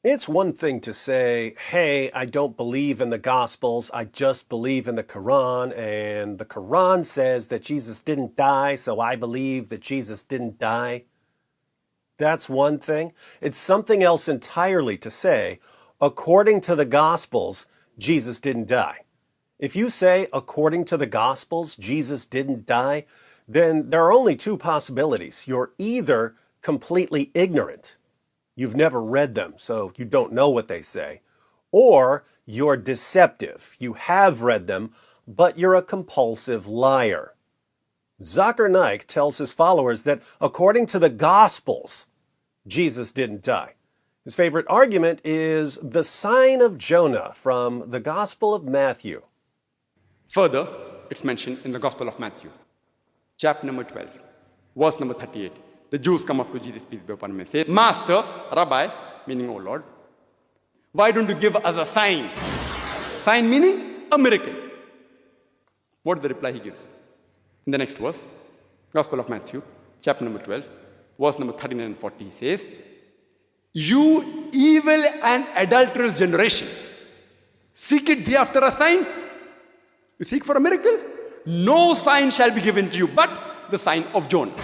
It's one thing to say, hey, I don't believe in the Gospels, I just believe in the Quran, and the Quran says that Jesus didn't die, so I believe that Jesus didn't die. That's one thing. It's something else entirely to say, according to the Gospels, Jesus didn't die. If you say, according to the Gospels, Jesus didn't die, then there are only two possibilities. You're either completely ignorant, you've never read them, so you don't know what they say, or you're deceptive. You have read them, but you're a compulsive liar. Zakir Naik tells his followers that according to the Gospels, Jesus didn't die. His favorite argument is the sign of Jonah from the Gospel of Matthew. Further, it's mentioned in the Gospel of Matthew, chapter number 12, verse number 38. The Jews come up to Jesus, peace be upon him, and say, Master, Rabbi, meaning, O Lord, why don't you give us a sign? Sign meaning a miracle. What is the reply he gives? In the next verse, Gospel of Matthew, chapter number 12, verse number 39 and 40, he says, You evil and adulterous generation, seek it thee after a sign? You seek for a miracle? No sign shall be given to you but the sign of Jonah.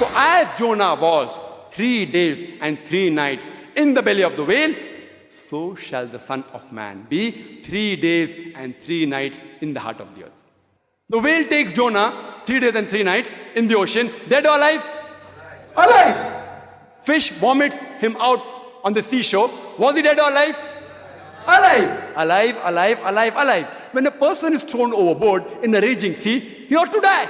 For as Jonah was 3 days and 3 nights in the belly of the whale, so shall the Son of Man be 3 days and 3 nights in the heart of the earth. The whale takes Jonah 3 days and 3 nights in the ocean, dead or alive? Alive. Fish vomits him out on the seashore. Was he dead or alive? Alive. Alive, alive, alive, alive. When a person is thrown overboard in a raging sea, he ought to die.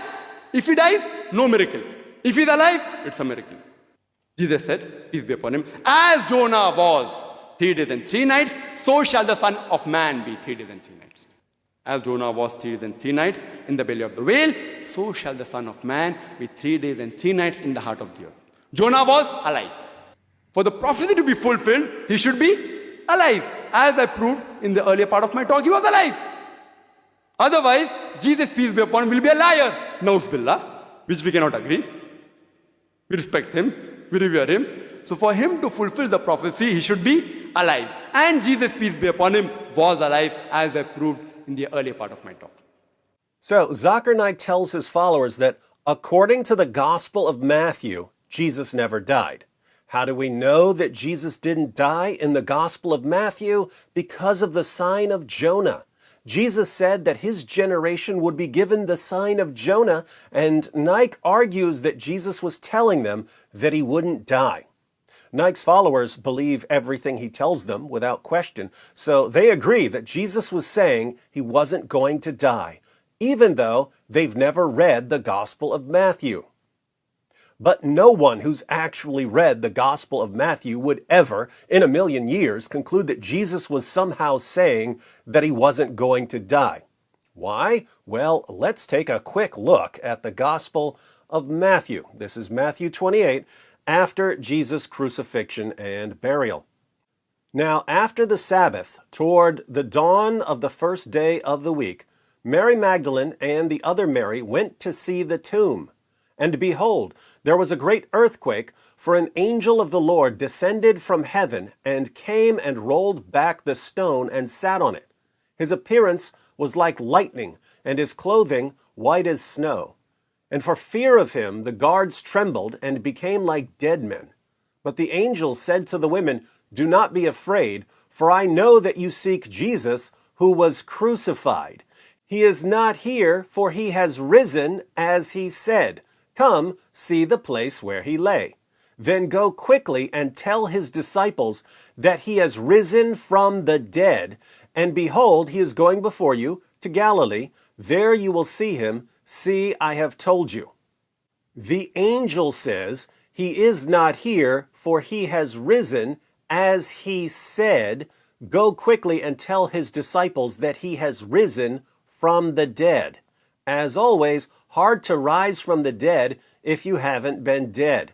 If he dies, no miracle. If he is alive, it's a miracle. Jesus said, peace be upon him, as Jonah was 3 days and 3 nights, so shall the Son of Man be 3 days and 3 nights. As Jonah was 3 days and 3 nights in the belly of the whale, so shall the Son of Man be 3 days and 3 nights in the heart of the earth. Jonah was alive. For the prophecy to be fulfilled, he should be alive. As I proved in the earlier part of my talk, he was alive. Otherwise, Jesus, peace be upon him, will be a liar. Nauz billah, which we cannot agree. We respect him, we revere him. So for him to fulfill the prophecy, he should be alive. And Jesus, peace be upon him, was alive, as I proved in the earlier part of my talk. So Zakir Naik tells his followers that according to the Gospel of Matthew, Jesus never died. How do we know that Jesus didn't die in the Gospel of Matthew? Because of the sign of Jonah. Jesus said that his generation would be given the sign of Jonah, and Naik argues that Jesus was telling them that he wouldn't die. Naik's followers believe everything he tells them without question, so they agree that Jesus was saying he wasn't going to die, even though they've never read the Gospel of Matthew. But no one who's actually read the Gospel of Matthew would ever, in a million years, conclude that Jesus was somehow saying that he wasn't going to die. Why? Well, let's take a quick look at the Gospel of Matthew. This is Matthew 28, after Jesus' crucifixion and burial. Now, after the Sabbath, toward the dawn of the first day of the week, Mary Magdalene and the other Mary went to see the tomb. And behold, there was a great earthquake, for an angel of the Lord descended from heaven and came and rolled back the stone and sat on it. His appearance was like lightning, and his clothing white as snow. And for fear of him the guards trembled and became like dead men. But the angel said to the women, Do not be afraid, for I know that you seek Jesus, who was crucified. He is not here, for he has risen, as he said. Come, see the place where he lay. Then go quickly and tell his disciples that he has risen from the dead, and behold, he is going before you to Galilee. There you will see him. See, I have told you. The angel says, He is not here, for he has risen, as he said. Go quickly and tell his disciples that he has risen from the dead. As always, hard to rise from the dead if you haven't been dead.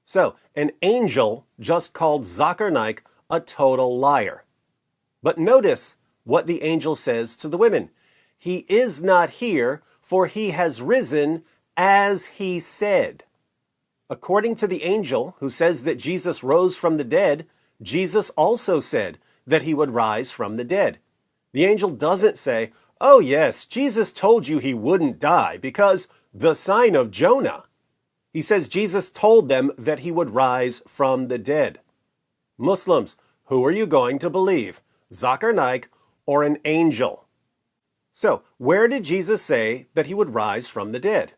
So, an angel just called Zakir Naik a total liar. But notice what the angel says to the women. He is not here, for he has risen, as he said. According to the angel, who says that Jesus rose from the dead, Jesus also said that he would rise from the dead. The angel doesn't say, "Oh yes, Jesus told you he wouldn't die because the sign of Jonah." He says Jesus told them that he would rise from the dead. Muslims, who are you going to believe? Zakir Naik or an angel? So, where did Jesus say that he would rise from the dead?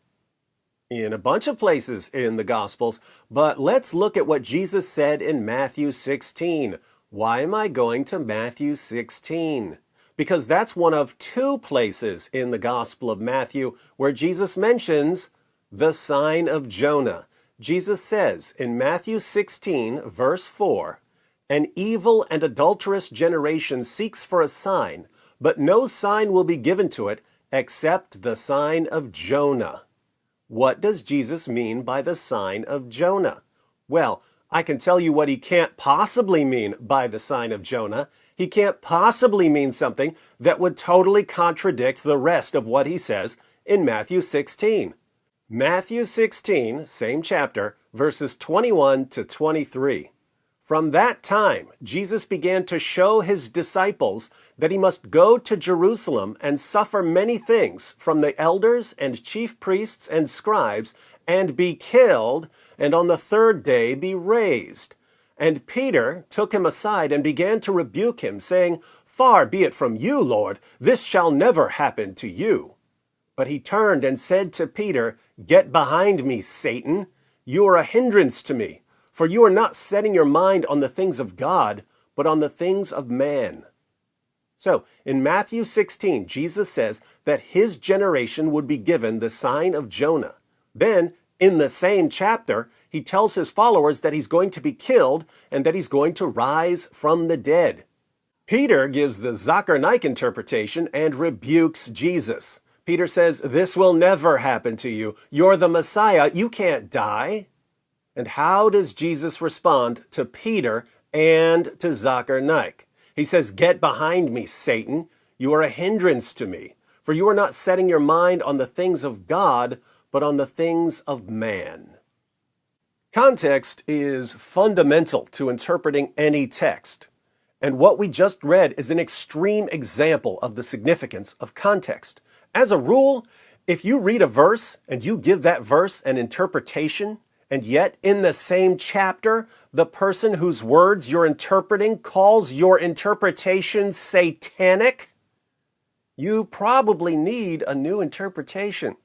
In a bunch of places in the Gospels, but let's look at what Jesus said in Matthew 16. Why am I going to Matthew 16? Because that's one of two places in the Gospel of Matthew where Jesus mentions the sign of Jonah. Jesus says in Matthew 16, verse 4, "An evil and adulterous generation seeks for a sign, but no sign will be given to it except the sign of Jonah." What does Jesus mean by the sign of Jonah? Well, I can tell you what he can't possibly mean by the sign of Jonah. He can't possibly mean something that would totally contradict the rest of what he says in Matthew 16. Matthew 16, same chapter, verses 21 to 23. From that time, Jesus began to show his disciples that he must go to Jerusalem and suffer many things from the elders and chief priests and scribes, and be killed, and on the third day be raised. And Peter took him aside and began to rebuke him, saying, "Far be it from you, Lord, this shall never happen to you." But he turned and said to Peter, "Get behind me, Satan. You are a hindrance to me, for you are not setting your mind on the things of God, but on the things of man." So, in Matthew 16, Jesus says that his generation would be given the sign of Jonah. Then, in the same chapter, he tells his followers that he's going to be killed and that he's going to rise from the dead. Peter gives the Zakir Naik interpretation and rebukes Jesus. Peter says, "This will never happen to you. You're the Messiah. You can't die." And how does Jesus respond to Peter and to Zakir Naik? He says, "Get behind me, Satan. You are a hindrance to me, for you are not setting your mind on the things of God, but on the things of man." Context is fundamental to interpreting any text. And what we just read is an extreme example of the significance of context. As a rule, if you read a verse and you give that verse an interpretation, and yet in the same chapter, the person whose words you're interpreting calls your interpretation satanic, you probably need a new interpretation.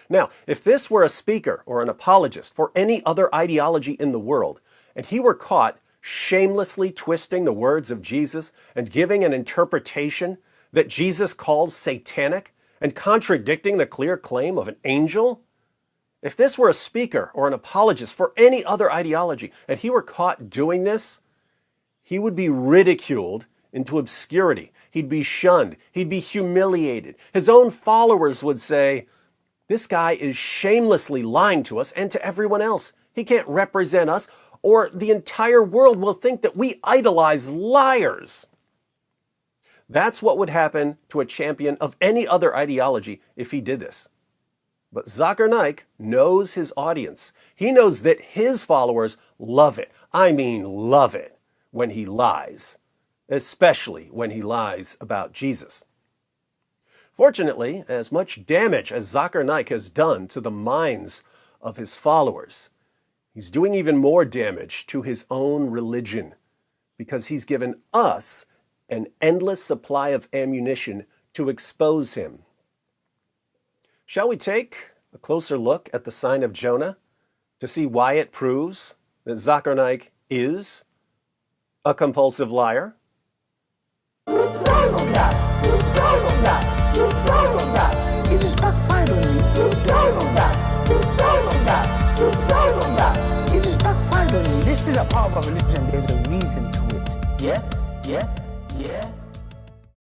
Now, if this were a speaker or an apologist for any other ideology in the world, and he were caught shamelessly twisting the words of Jesus and giving an interpretation that Jesus calls satanic and contradicting the clear claim of an angel, if this were a speaker or an apologist for any other ideology and he were caught doing this, he would be ridiculed into obscurity. He'd be shunned. He'd be humiliated. His own followers would say, "This guy is shamelessly lying to us and to everyone else. He can't represent us, or the entire world will think that we idolize liars." That's what would happen to a champion of any other ideology if he did this. But Zakir Naik knows his audience. He knows that his followers love it. I mean love it when he lies, especially when he lies about Jesus. Fortunately, as much damage as Zakir Naik has done to the minds of his followers, he's doing even more damage to his own religion, because he's given us an endless supply of ammunition to expose him. Shall we take a closer look at the sign of Jonah to see why it proves that Zakir Naik is a compulsive liar? It just backfired on me. It just backfired on me. This is a part of our religion. There's a reason to it. Yeah?